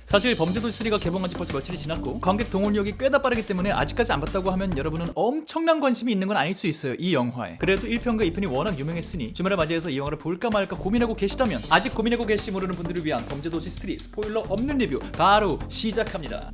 사실 범죄도시 3가 개봉한 지 벌써 며칠이 지났고 관객 동원력이 꽤나 빠르기 때문에 아직까지 안 봤다고 하면 여러분은 엄청난 관심이 있는 건 아닐 수 있어요, 이 영화에. 그래도 1편과 2편이 워낙 유명했으니 주말을 맞이해서 이 영화를 볼까 말까 고민하고 계시다면, 아직 고민하고 계시지 모르는 분들을 위한 범죄도시 3 스포일러 없는 리뷰 바로 시작합니다.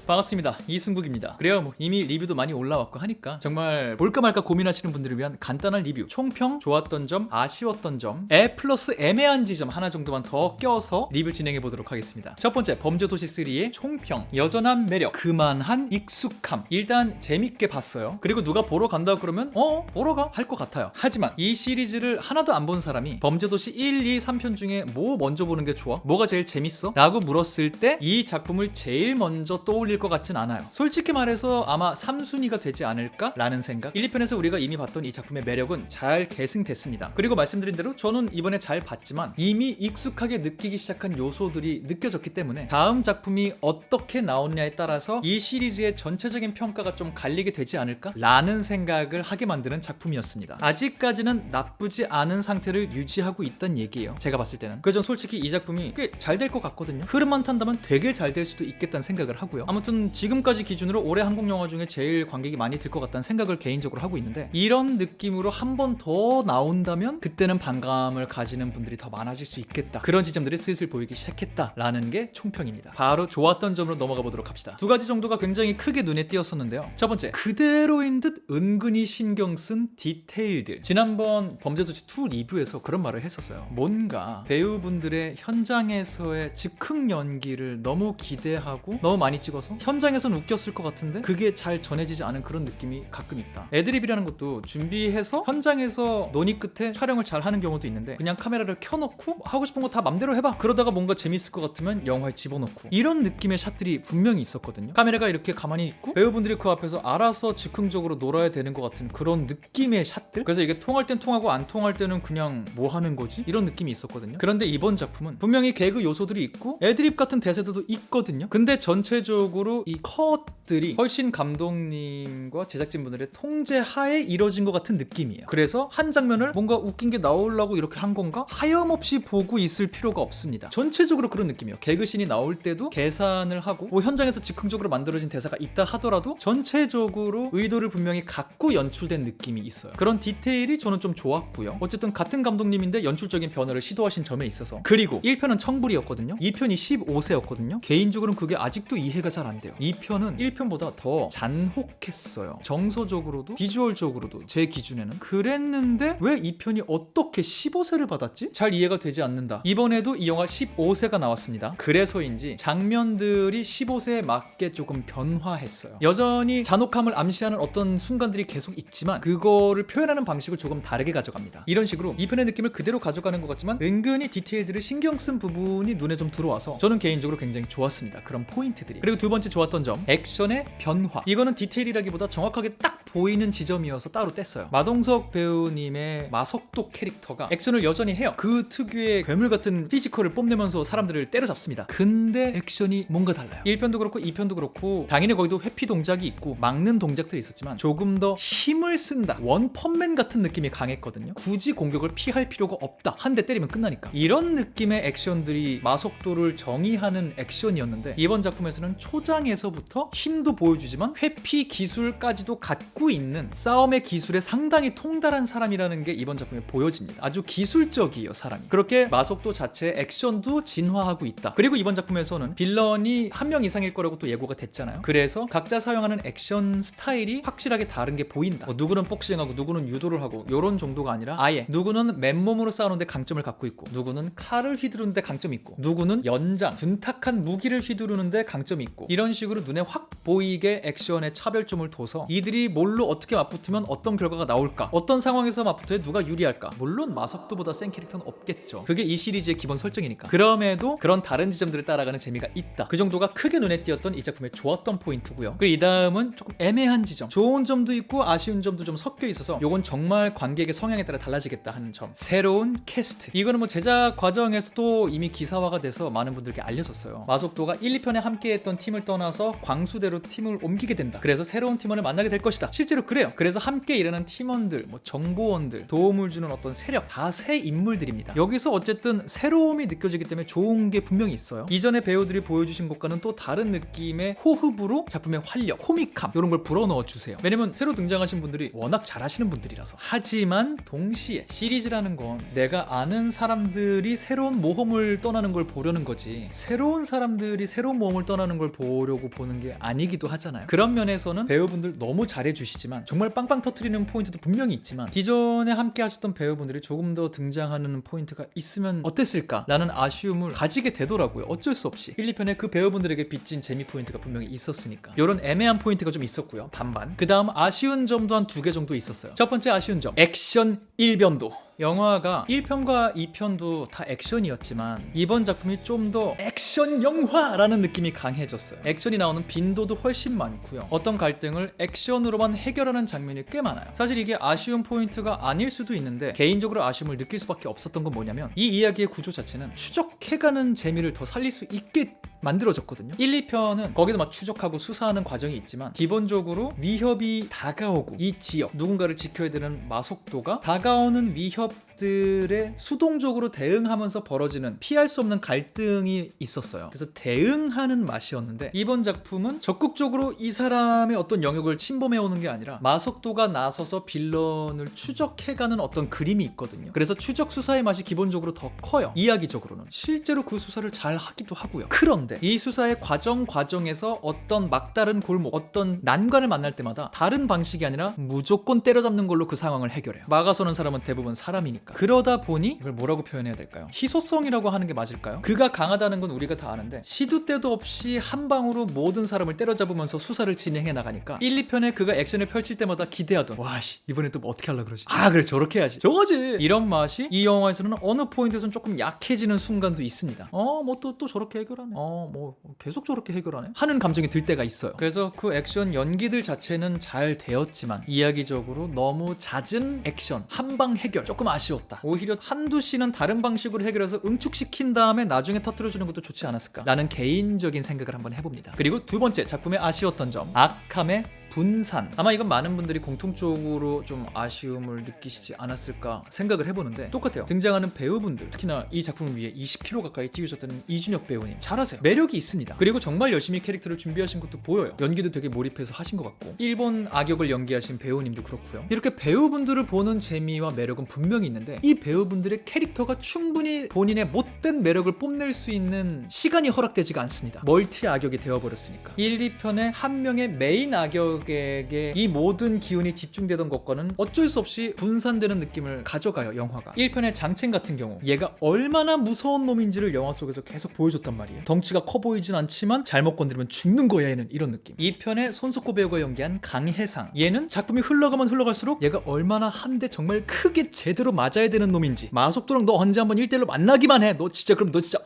반갑습니다. 이승국입니다. 그래요, 뭐 이미 리뷰도 많이 올라왔고 하니까 정말 볼까 말까 고민하시는 분들을 위한 간단한 리뷰, 총평, 좋았던 점, 아쉬웠던 점, 플러스 애매한 지점 하나 정도만 더 껴서 리뷰 진행해 보도록 하겠습니다. 첫 번째, 범죄도시 3의 총평. 여전한 매력, 그만한 익숙함. 일단 재밌게 봤어요. 그리고 누가 보러 간다 그러면 보러 가? 할 것 같아요. 하지만 이 시리즈를 하나도 안 본 사람이 범죄도시 1, 2, 3편 중에 뭐 먼저 보는 게 좋아? 뭐가 제일 재밌어? 라고 물었을 때 이 작품을 제일 먼저 떠올릴 것 같진 않아요. 솔직히 말해서 아마 3순위가 되지 않을까? 라는 생각. 1, 2편에서 우리가 이미 봤던 이 작품의 매력은 잘 계승됐습니다. 그리고 말씀드린 대로 저는 이번에 잘 봤지만 이미 익숙하게 느끼기 시작한 요소들이 느껴졌기 때문에 다음 작품이 어떻게 나오느냐에 따라서 이 시리즈의 전체적인 평가가 좀 갈리게 되지 않을까? 라는 생각을 하게 만드는 작품이었습니다. 아직까지는 나쁘지 않은 상태를 유지하고 있단 얘기예요, 제가 봤을 때는. 그전 솔직히 이 작품이 꽤 잘 될 것 같거든요. 흐름만 탄다면 되게 잘 될 수도 있겠다는 생각을 하고요. 아무튼 지금까지 기준으로 올해 한국 영화 중에 제일 관객이 많이 들 것 같다는 생각을 개인적으로 하고 있는데, 이런 느낌으로 한 번 더 나온다면 그때는 반감을 가지는 분들이 더 많아질 수 있겠다. 그런 지점들이 슬슬 보이기 시작했다라는 게 총평입니다. 바로 좋았던 점으로 넘어가 보도록 합시다. 두 가지 정도가 굉장히 크게 눈에 띄었었는데요. 첫 번째, 그대로인 듯 은근히 신경 쓴 디테일들. 지난번 범죄도시 2 리뷰에서 그런 말을 했었어요. 뭔가 배우분들의 현장에서의 즉흥 연기를 너무 기대하고 너무 많이 찍어서 현장에서는 웃겼을 것 같은데 그게 잘 전해지지 않은 그런 느낌이 가끔 있다. 애드립이라는 것도 준비해서 현장에서 논의 끝에 촬영을 잘 하는 경우도 있는데, 그냥 카메라를 켜놓고 하고 싶은 거 다 맘대로 해봐, 그러다가 뭔가 재밌을 것 같으면 영화에 집어넣고, 이런 느낌의 샷들이 분명히 있었거든요. 카메라가 이렇게 가만히 있고 배우분들이 그 앞에서 알아서 즉흥적으로 놀아야 되는 것 같은 그런 느낌의 샷들. 그래서 이게 통할 땐 통하고 안 통할 때는 그냥 뭐 하는 거지? 이런 느낌이 있었거든요. 그런데 이번 작품은 분명히 개그 요소들이 있고 애드립 같은 대사들도 있거든요. 근데 전체적으로 이 컷들이 훨씬 감독님과 제작진분들의 통제 하에 이뤄진 것 같은 느낌이에요. 그래서 한 장면을 뭔가 웃긴 게 나오려고 이렇게 한 건가? 하염없이 보고 있을 필요가 없습니다. 전체적으로 그런 느낌이에요. 개그신이 나올 때도 계산을 하고, 뭐 현장에서 즉흥적으로 만들어진 대사가 있다 하더라도 전체적으로 의도를 분명히 갖고 연출된 느낌이 있어요. 그런 디테일이 저는 좀 좋았고요. 어쨌든 같은 감독님인데 연출적인 변화를 시도하신 점에 있어서. 그리고 1편은 청불이었거든요. 2편이 15세였거든요. 개인적으로는 그게 아직도 이해가 잘 안 돼요. 2편은 1편보다 더 잔혹했어요. 정서적으로도 비주얼적으로도 제 기준에는. 그랬는데 왜 2편이 어떻게 15세를 받았지? 잘 이해가 되지 않는다. 이번에도 이 영화 15세가 나왔습니다. 그래서인지 장면들이 15세에 맞게 조금 변화했어요. 여전히 잔혹함을 암시하는 어떤 순간들이 계속 있지만 그거를 표현하는 방식을 조금 다르게 가져갑니다. 이런 식으로 2편의 느낌을 그대로 가져가는 것 같지만 은근히 디테일들을 신경 쓴 부분이 눈에 좀 들어와서 저는 개인적으로 굉장히 좋았습니다. 그런 포인트들이. 그리고 두 번째 좋았던 점, 액션의 변화. 이거는 디테일이라기보다 정확하게 딱 보이는 지점이어서 따로 뗐어요. 마동석 배우님의 마석도 캐릭터가 액션을 여전히 해요. 그 특유의 괴물 같은 피지컬을 뽐내면서 사람들을 때려잡습니다. 근데 액션이 뭔가 달라요. 1편도 그렇고 2편도 그렇고 당연히 거기도 회피 동작이 있고 막는 동작들이 있었지만 조금 더 힘을 쓴다, 원펀맨 같은 느낌이 강했거든요. 굳이 공격을 피할 필요가 없다, 한 대 때리면 끝나니까. 이런 느낌의 액션들이 마석도를 정의하는 액션이었는데, 이번 작품에서는 초장에서부터 힘도 보여주지만 회피 기술까지도 갖고 있는 싸움의 기술에 상당히 통달한 사람이라는 게 이번 작품에 보여집니다. 아주 기술적이에요, 사람이. 그렇게 마석도 자체의 액션도 진화하고 있다. 그리고 이번 작품에서는 빌런이 한 명 이상일 거라고 또 예고가 됐잖아요. 그래서 각자 사용하는 액션 스타일이 확실하게 다른 게 보인다. 누구는 복싱하고 누구는 유도를 하고 요런 정도가 아니라 아예 누구는 맨몸으로 싸우는데 강점을 갖고 있고, 누구는 칼을 휘두르는데 강점이 있고, 누구는 연장, 둔탁한 무기를 휘두르는데 강점이 있고, 이런 식으로 눈에 확 보이게 액션의 차별점을 둬서 이들이 뭘로 어떻게 맞붙으면 어떤 결과가 나올까, 어떤 상황에서 맞붙어야 누가 유리할까. 물론 마석도보다 센 캐릭터는 없겠죠. 그게 이 시리즈의 기본 설정이니까. 그럼에도 그런 다른 지점들을 따라가는 재미가 있다. 그 정도가 크게 눈에 띄었던 이 작품의 좋았던 포인트고요. 그리고 이 다음은 조금 애매한 지점, 좋은 점도 있고 아쉬운 점도 좀 섞여 있어서 요건 정말 관객의 성향에 따라 달라지겠다 하는 점. 새로운 캐스트. 이거는 뭐 제작 과정에서도 이미 기사화가 돼서 많은 분들께 알려졌어요. 마석도가 1, 2편에 함께했던 팀을 떠나서 광수대로 팀을 옮기게 된다. 그래서 새로운 팀원을 만나게 될 것이다. 실제로 그래요. 그래서 함께 일하는 팀원들, 뭐 정보원들, 도움을 주는 어떤 세력 다 새 인물들입니다. 여기서 어쨌든 새로움이 느껴지기 때문에 좋은 게 분명히 있어요. 이전에 배우들이 보여주신 것과는 또 다른 느낌의 호흡으로 작품의 활력, 코믹함 이런 걸 불어넣어 주세요. 왜냐면 새로 등장하신 분들이 워낙 잘하시는 분들이라서. 하지만 동시에 시리즈라는 건 내가 아는 사람들이 새로운 모험을 떠나는 걸 보려는 거지, 새로운 사람들이 새로운 모험을 떠나는 걸 보려고 보는 게 아니기도 하잖아요. 그런 면에서는 배우분들 너무 잘해주시지만 정말 빵빵 터트리는 포인트도 분명히 있지만 기존에 함께 하셨던 배우분들이 조금 더 등장하는 포인트가 있으면 어땠을까 라는 아쉬움을 가지게 되더라고요. 어쩔 수 없이 1, 2편에 그 배우분들에게 빚진 재미 포인트가 분명히 있었으니까 이런 애매한 포인트가 좀 있었고요. 반반. 그 다음 아쉬운 점도 한 2개 정도 있었어요. 첫 번째 아쉬운 점, 액션 일변도. 영화가 1편과 2편도 다 액션이었지만 이번 작품이 좀 더 액션 영화라는 느낌이 강해졌어요. 액션이 나오는 빈도도 훨씬 많고요. 어떤 갈등을 액션으로만 해결하는 장면이 꽤 많아요. 사실 이게 아쉬운 포인트가 아닐 수도 있는데 개인적으로 아쉬움을 느낄 수밖에 없었던 건 뭐냐면 이 이야기의 구조 자체는 추적해가는 재미를 더 살릴 수 있게 만들어졌거든요. 1, 2편은 거기도 막 추적하고 수사하는 과정이 있지만 기본적으로 위협이 다가오고 이 지역 누군가를 지켜야 되는 마속도가 다가오는 위협들에 수동적으로 대응하면서 벌어지는 피할 수 없는 갈등이 있었어요. 그래서 대응하는 맛이었는데 이번 작품은 적극적으로 이 사람의 어떤 영역을 침범해오는 게 아니라 마속도가 나서서 빌런을 추적해가는 어떤 그림이 있거든요. 그래서 추적 수사의 맛이 기본적으로 더 커요. 이야기적으로는 실제로 그 수사를 잘 하기도 하고요. 그런데 이 수사의 과정에서 어떤 막다른 골목, 어떤 난관을 만날 때마다 다른 방식이 아니라 무조건 때려잡는 걸로 그 상황을 해결해요. 막아서는 사람은 대부분 사람이니까. 그러다 보니 이걸 뭐라고 표현해야 될까요? 희소성이라고 하는 게 맞을까요? 그가 강하다는 건 우리가 다 아는데 시도 때도 없이 한 방으로 모든 사람을 때려잡으면서 수사를 진행해 나가니까 1, 2편에 그가 액션을 펼칠 때마다 기대하던 와씨 이번엔 또 뭐 어떻게 하려고 그러지? 아 그래 저렇게 해야지 저거지 이런 맛이 이 영화에서는 어느 포인트에서는 조금 약해지는 순간도 있습니다. 뭐 또 저렇게 해결하네. 뭐 계속 저렇게 해결하네 하는 감정이 들 때가 있어요. 그래서 그 액션 연기들 자체는 잘 되었지만 이야기적으로 너무 잦은 액션 한방 해결 조금 아쉬웠다. 오히려 한두 씬은 다른 방식으로 해결해서 응축시킨 다음에 나중에 터뜨려주는 것도 좋지 않았을까 라는 개인적인 생각을 한번 해봅니다. 그리고 두 번째 작품의 아쉬웠던 점, 아캄의 분산. 아마 이건 많은 분들이 공통적으로 좀 아쉬움을 느끼시지 않았을까 생각을 해보는데 똑같아요. 등장하는 배우분들 특히나 이 작품을 위해 20kg 가까이 찍으셨다는 이준혁 배우님 잘하세요. 매력이 있습니다. 그리고 정말 열심히 캐릭터를 준비하신 것도 보여요. 연기도 되게 몰입해서 하신 것 같고 일본 악역을 연기하신 배우님도 그렇고요. 이렇게 배우분들을 보는 재미와 매력은 분명히 있는데 이 배우분들의 캐릭터가 충분히 본인의 못된 매력을 뽐낼 수 있는 시간이 허락되지가 않습니다. 멀티 악역이 되어버렸으니까. 1, 2편의 한 명의 메인 악역에게 이 모든 기운이 집중되던 것과는 어쩔 수 없이 분산되는 느낌을 가져가요. 영화가 1편의 장첸 같은 경우 얘가 얼마나 무서운 놈인지를 영화 속에서 계속 보여줬단 말이에요. 덩치가 커 보이진 않지만 잘못 건드리면 죽는 거야 얘는 이런 느낌. 2편의 손석구 배우가 연기한 강혜상 얘는 작품이 흘러가면 흘러갈수록 얘가 얼마나 한 대 정말 크게 제대로 맞아야 되는 놈인지 마속도랑 너 언제 한번 1대1로 만나기만 해 너 진짜 그럼 너 진짜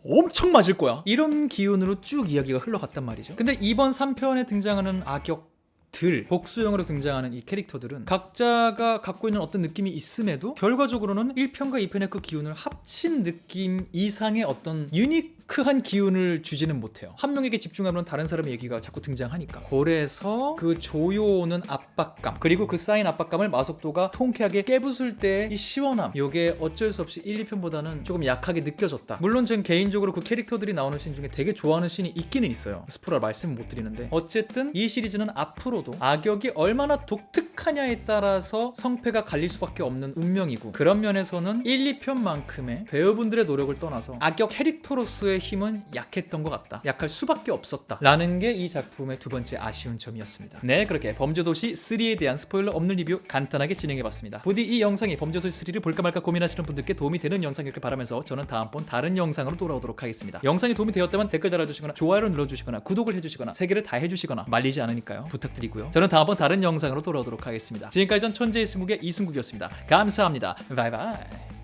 엄청 맞을 거야 이런 기운으로 쭉 이야기가 흘러갔단 말이죠. 근데 이번 3편에 등장하는 악역들 복수형으로 등장하는 이 캐릭터들은 각자가 갖고 있는 어떤 느낌이 있음에도 결과적으로는 1편과 2편의 그 기운을 합친 느낌 이상의 어떤 유니크한 기운을 주지는 못해요. 한 명에게 집중하면 다른 사람의 얘기가 자꾸 등장하니까. 그래서 그 조여오는 압박감 그리고 그 쌓인 압박감을 마속도가 통쾌하게 깨부술 때 이 시원함 요게 어쩔 수 없이 1, 2편보다는 조금 약하게 느껴졌다. 물론 전 개인적으로 그 캐릭터들이 나오는 씬 중에 되게 좋아하는 씬이 있기는 있어요. 스포라 말씀은 못 드리는데 어쨌든 이 시리즈는 앞으로도 악역이 얼마나 독특하냐에 따라서 성패가 갈릴 수밖에 없는 운명이고 그런 면에서는 1, 2편만큼의 배우분들의 노력을 떠나서 악역 캐릭터로서의 힘은 약했던 것 같다. 약할 수밖에 없었다 라는 게 이 작품의 두 번째 아쉬운 점이었습니다. 네 그렇게 범죄도시 3에 대한 스포일러 없는 리뷰 간단하게 진행해봤습니다. 부디 이 영상이 범죄도시 3를 볼까 말까 고민하시는 분들께 도움이 되는 영상이길 바라면서 저는 다음번 다른 영상으로 돌아오도록 하겠습니다. 영상이 도움이 되었다면 댓글 달아주시거나 좋아요를 눌러주시거나 구독을 해주시거나 세 개를 다 해주시거나 말리지 않으니까요. 부탁드리고요. 저는 다음번 다른 영상으로 돌아오도록 하겠습니다. 지금까지 전 천재의 승국의 이승국이었습니다. 감사합니다. 바이바이.